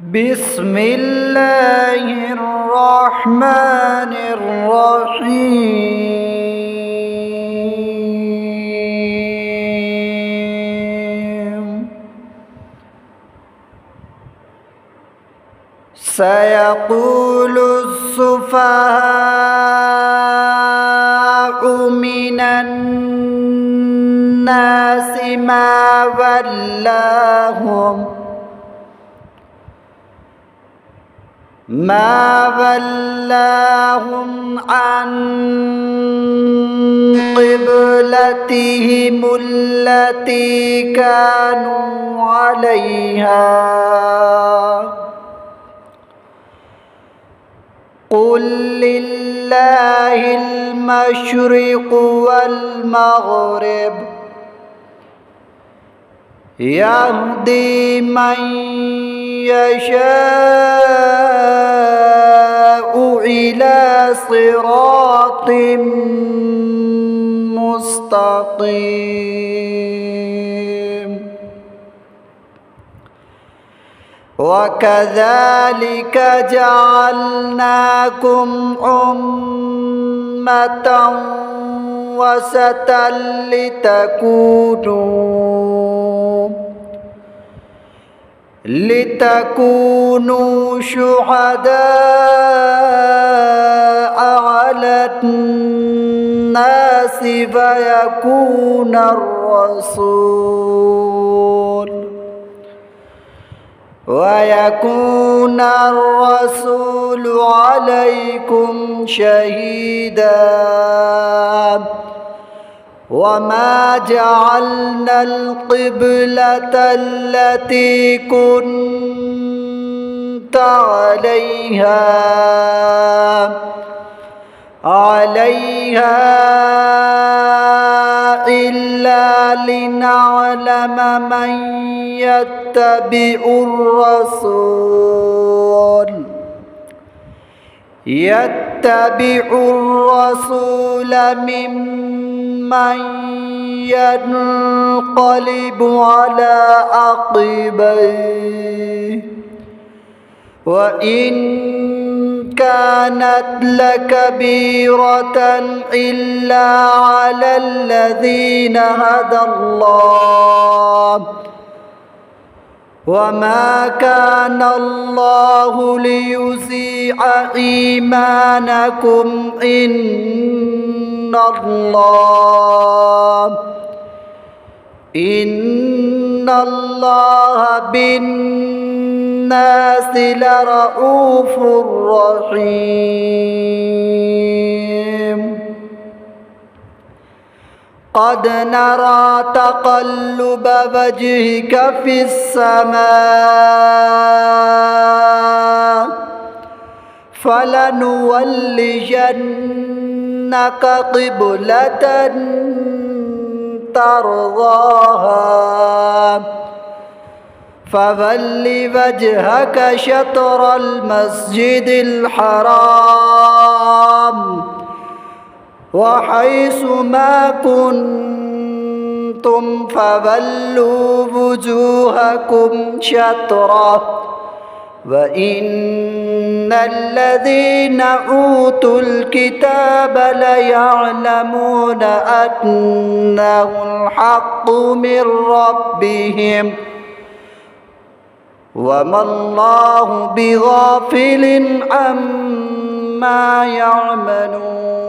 بسم الله الرحمن الرحيم سيقول السفهاء من الناس ما ولاهم عن قبلتهم التي كانوا عليها قل لله المشرق والمغرب يهدي من يشاء إلى صراط مستقيم وكذلك جعلناكم أمة وسطا لتكونوا شهداء على الناس ويكون الرسول عليكم شهيدا وما جعلنا القبلة التي كنت عليها إلا لنعلم من يتبع الرسول ممن ينقلب على عقبيه وإن كانت لكبيرة إلا على الذين هدى الله وما كان الله ليضيع إيمانكم إن الله بالناس لرؤوف رحيم قد نرى تقلب وجهك في السماء فلنولينك قبلة ترضاها فول وجهك شطر المسجد الحرام وحيث ما كنتم فولوا وجوهكم شطره وإن الذين أوتوا الكتاب ليعلمون أنه الحق من ربهم وما الله بغافل عما يعملون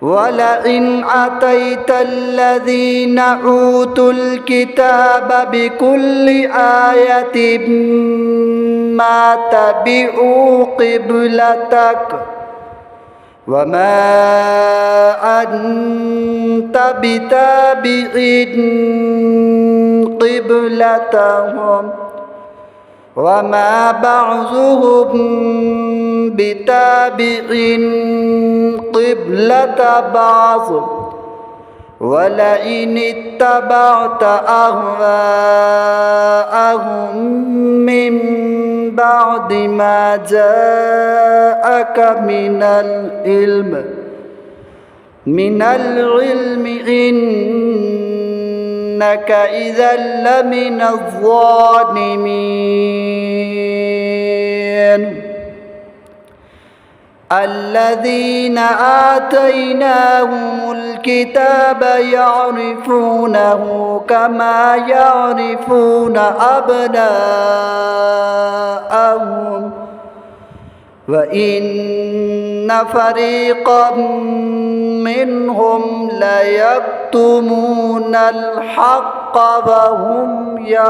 ولئن أتيت الذين أوتوا الكتاب بكل آية ما تبعوا قبلتك وما أنت بتابع قبلتهم وما بعضهم بتابع قبلة بعض ولئن اتبعت أهواءهم من بعد ما جاءك من العلم إنك إذا لمن الظالمين الذين آتيناهم الكتاب يعرفونه كما يعرفون أبناءهم وإن فريقا منهم ليكتمون الحق وهم يعلمون